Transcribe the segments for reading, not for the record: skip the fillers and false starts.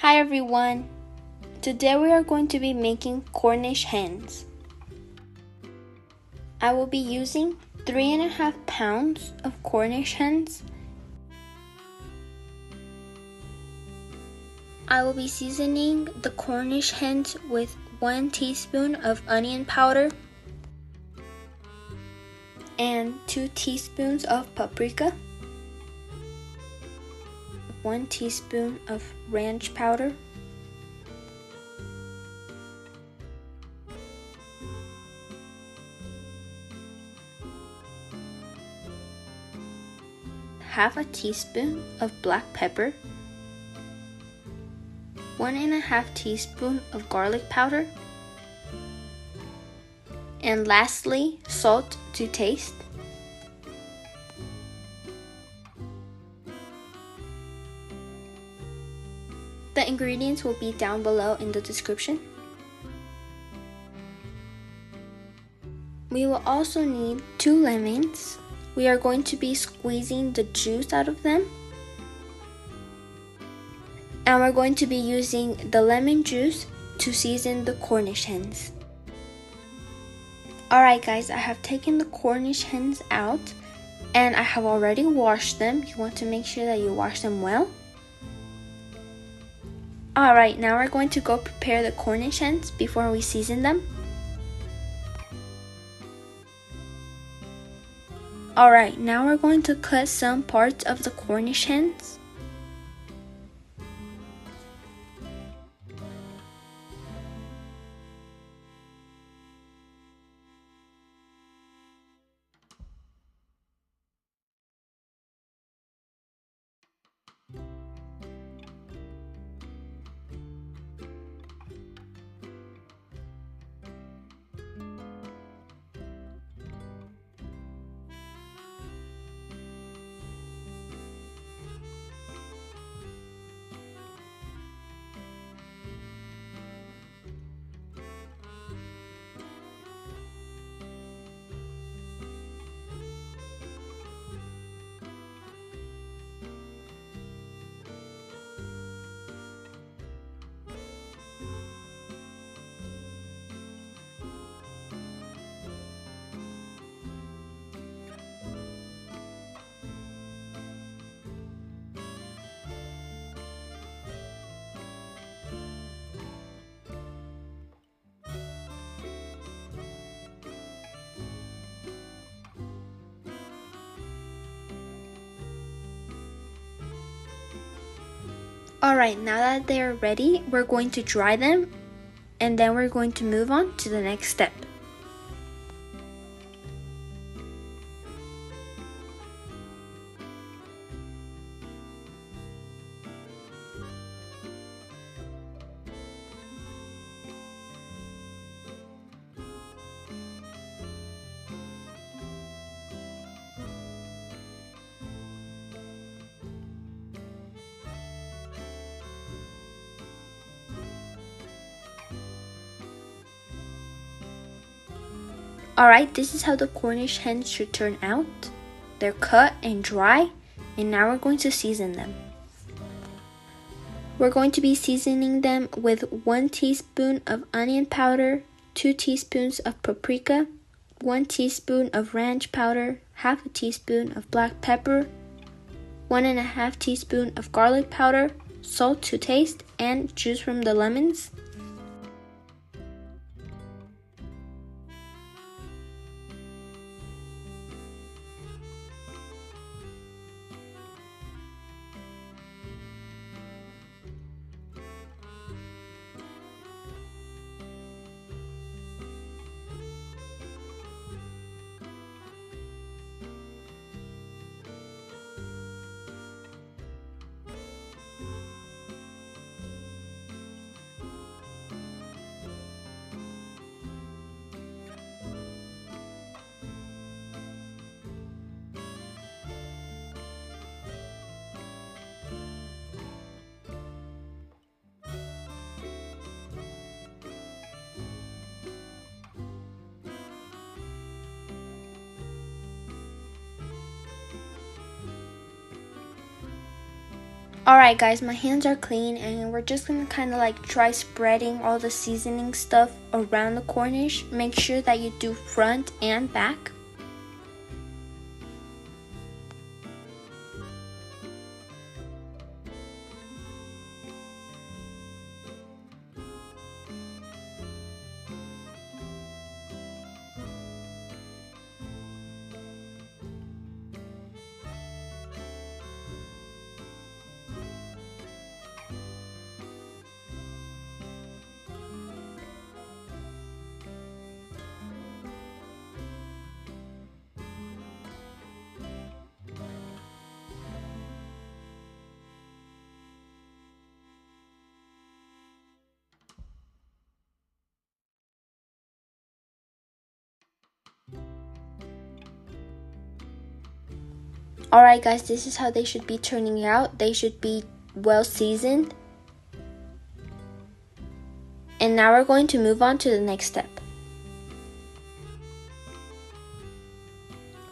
Hi everyone! Today we are going to be making Cornish hens. I will be using 3.5 pounds of Cornish hens. I will be seasoning the Cornish hens with 1 teaspoon of onion powder and 2 teaspoons of paprika, 1 teaspoon of ranch powder, half a teaspoon of black pepper, 1.5 teaspoon of garlic powder, and lastly, salt to taste. The ingredients will be down below in the description. We will also need 2 lemons. We are going to be squeezing the juice out of them. And we're going to be using the lemon juice to season the Cornish hens. Alright guys, I have taken the Cornish hens out and I have already washed them. You want to make sure that you wash them well. Alright, now we're going to go prepare the Cornish hens before we season them. Alright, now we're going to cut some parts of the Cornish hens. Alright, now that they are ready, we're going to dry them and then we're going to move on to the next step. Alright, this is how the Cornish hens should turn out. They're cut and dry, and now we're going to season them. We're going to be seasoning them with 1 teaspoon of onion powder, 2 teaspoons of paprika, 1 teaspoon of ranch powder, half a teaspoon of black pepper, 1.5 teaspoon of garlic powder, salt to taste, and juice from the lemons. Alright guys, my hands are clean and we're just gonna kind of like try spreading all the seasoning stuff around the Cornish. Make sure that you do front and back. Alright guys, this is how they should be turning out. They should be well seasoned. And now we're going to move on to the next step.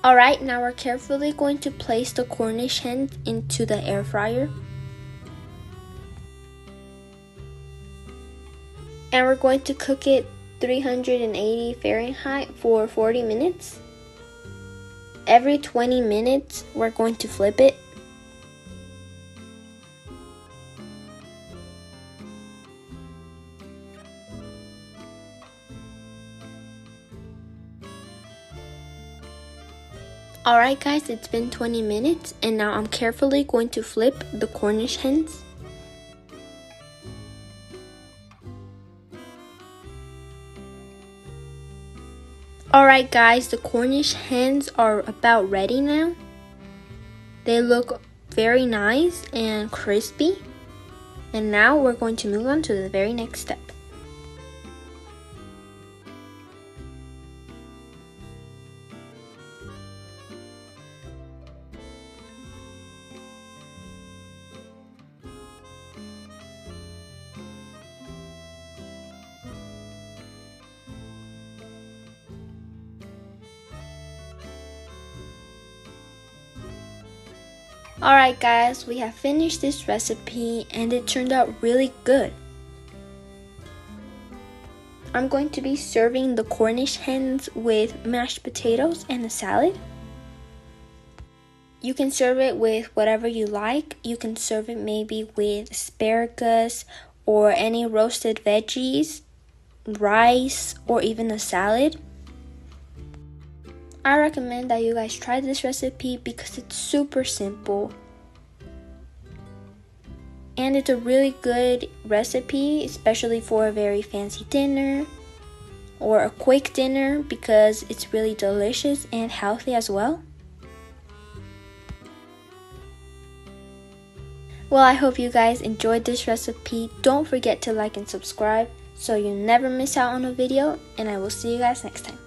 Alright, now we're carefully going to place the Cornish hen into the air fryer. And we're going to cook it 380 Fahrenheit for 40 minutes. Every 20 minutes, we're going to flip it. Alright guys, it's been 20 minutes and now I'm carefully going to flip the Cornish hens. Alright guys, the Cornish hens are about ready now. They look very nice and crispy. And now we're going to move on to the very next step. Alright guys, we have finished this recipe and it turned out really good. I'm going to be serving the Cornish hens with mashed potatoes and a salad. You can serve it with whatever you like. You can serve it maybe with asparagus or any roasted veggies, rice, or even a salad. I recommend that you guys try this recipe because it's super simple. And it's a really good recipe, especially for a very fancy dinner or a quick dinner because it's really delicious and healthy as well. Well, I hope you guys enjoyed this recipe. Don't forget to like and subscribe so you never miss out on a video, and I will see you guys next time.